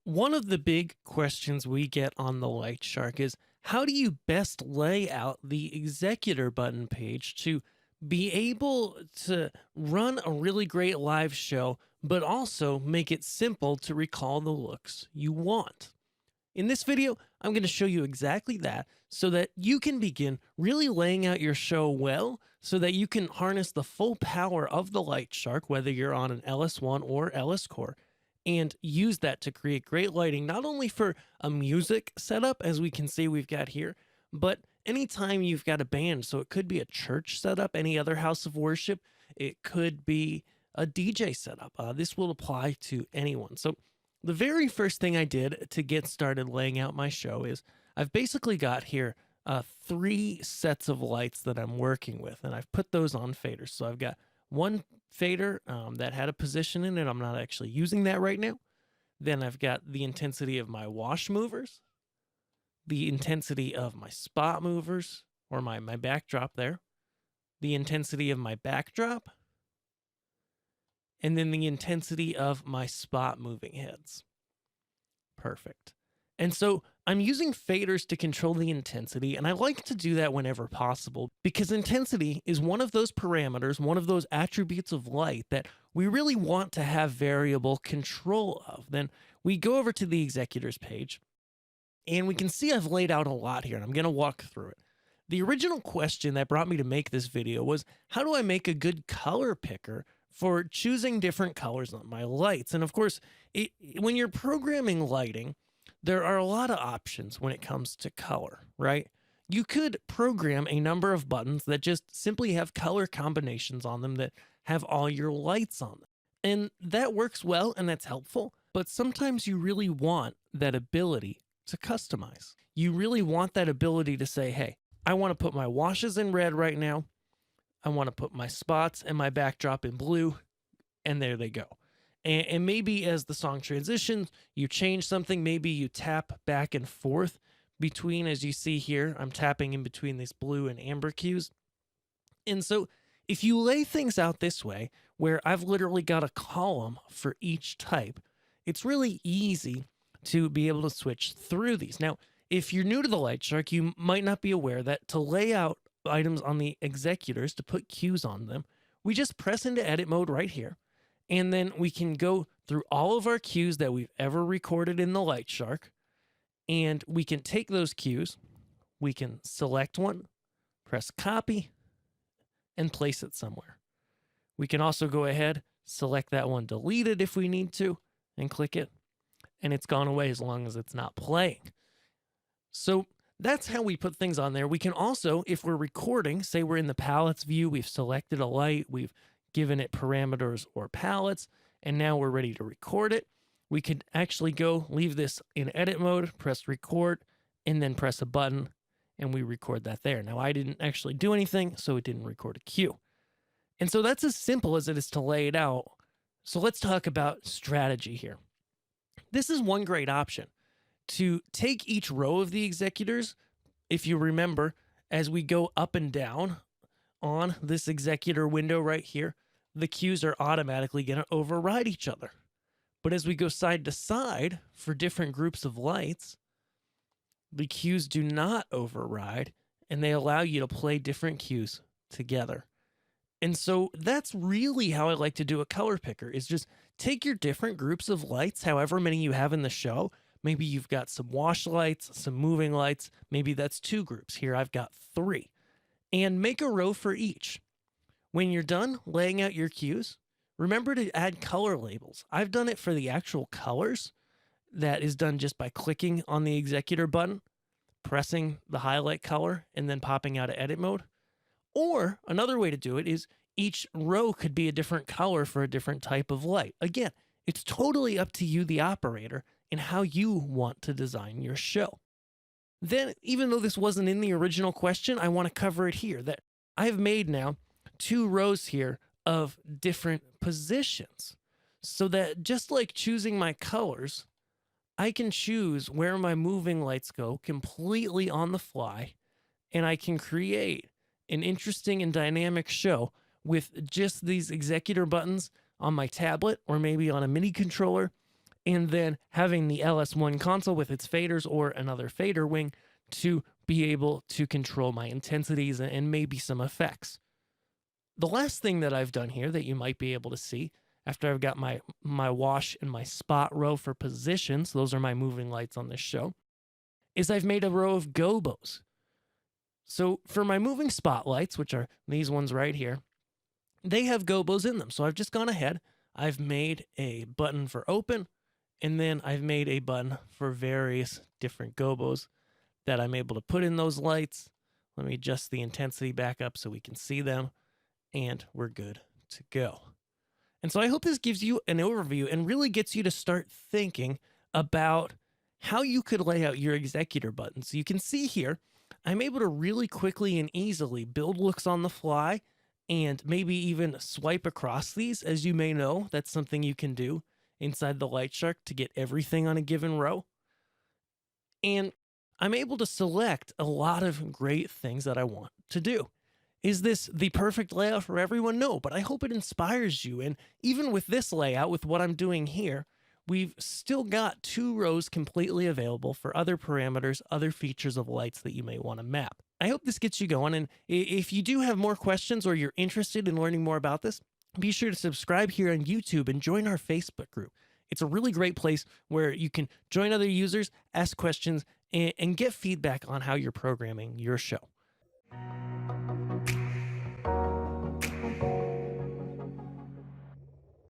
One of the big questions we get on the lightShark is how do you best lay out the executor button page to be able to run a really great live show, but also make it simple to recall the looks you want? In this video, I'm going to show you exactly that so that you can begin really laying out your show well so that you can harness the full power of the lightShark, whether you're on an LS1 or LS Core, and use that to create great lighting, not only for a music setup, as we can see we've got here, but anytime you've got a band. So it could be a church setup, any other house of worship, it could be a DJ setup. This will apply to anyone. So the very first thing I did to get started laying out my show is I've basically got here three sets of lights that I'm working with, and I've put those on faders. So I've got one fader that had a position in it. I'm not actually using that right now. Then I've got the intensity of my wash movers, the intensity of my spot movers, or my backdrop there, the intensity of my backdrop, and then the intensity of my spot moving heads. Perfect. And so I'm using faders to control the intensity, and I like to do that whenever possible because intensity is one of those parameters, one of those attributes of light that we really want to have variable control of. Then we go over to the executors page, and we can see I've laid out a lot here, and I'm going to walk through it. The original question that brought me to make this video was, how do I make a good color picker for choosing different colors on my lights? And of course, when you're programming lighting, there are a lot of options when it comes to color, right? You could program a number of buttons that just simply have color combinations on them that have all your lights on them. And that works well and that's helpful, but sometimes you really want that ability to customize. You really want that ability to say, hey, I want to put my washes in red right now. I want to put my spots and my backdrop in blue, and there they go. And maybe as the song transitions, you change something. Maybe you tap back and forth between, as you see here, I'm tapping in between these blue and amber cues. And so if you lay things out this way, where I've literally got a column for each type, it's really easy to be able to switch through these. Now, if you're new to the lightShark, you might not be aware that to lay out items on the executors, to put cues on them, we just press into edit mode right here. And then we can go through all of our cues that we've ever recorded in the lightShark. And we can take those cues, we can select one, press copy, and place it somewhere. We can also go ahead, select that one, delete it if we need to, and click it. And it's gone away as long as it's not playing. So that's how we put things on there. We can also, if we're recording, say we're in the palettes view, we've selected a light, we've given it parameters or palettes, and now we're ready to record it. We could actually go leave this in edit mode, press record, and then press a button, and we record that there. Now, I didn't actually do anything, so it didn't record a cue. And so that's as simple as it is to lay it out. So let's talk about strategy here. This is one great option. To take each row of the executors, if you remember, as we go up and down on this executor window right here, the cues are automatically going to override each other. But as we go side to side for different groups of lights, the cues do not override, and they allow you to play different cues together. And so that's really how I like to do a color picker, is just take your different groups of lights, however many you have in the show. Maybe you've got some wash lights, some moving lights. Maybe that's two groups. Here I've got three. And make a row for each. When you're done laying out your cues, remember to add color labels. I've done it for the actual colors. That is done just by clicking on the executor button, pressing the highlight color, and then popping out of edit mode. Or another way to do it is each row could be a different color for a different type of light. Again, it's totally up to you, the operator, and how you want to design your show. Then, even though this wasn't in the original question, I want to cover it here, that I've made now 2 rows here of different positions, so that just like choosing my colors, I can choose where my moving lights go completely on the fly, and I can create an interesting and dynamic show with just these executor buttons on my tablet or maybe on a MIDI controller, and then having the LS1 console with its faders or another fader wing to be able to control my intensities and maybe some effects. The last thing that I've done here that you might be able to see after I've got my wash and my spot row for positions, those are my moving lights on this show, is I've made a row of gobos. So for my moving spotlights, which are these ones right here, they have gobos in them. So I've just gone ahead, I've made a button for open, and then I've made a button for various different gobos that I'm able to put in those lights. Let me adjust the intensity back up so we can see them, and we're good to go. And so I hope this gives you an overview and really gets you to start thinking about how you could lay out your executor buttons. So you can see here, I'm able to really quickly and easily build looks on the fly and maybe even swipe across these. As you may know, that's something you can do inside the lightShark to get everything on a given row. And I'm able to select a lot of great things that I want to do. Is this the perfect layout for everyone? No, but I hope it inspires you. And even with this layout, with what I'm doing here, we've still got 2 rows completely available for other parameters, other features of lights that you may want to map. I hope this gets you going. And if you do have more questions or you're interested in learning more about this, be sure to subscribe here on YouTube and join our Facebook group. It's a really great place where you can join other users, ask questions, and get feedback on how you're programming your show.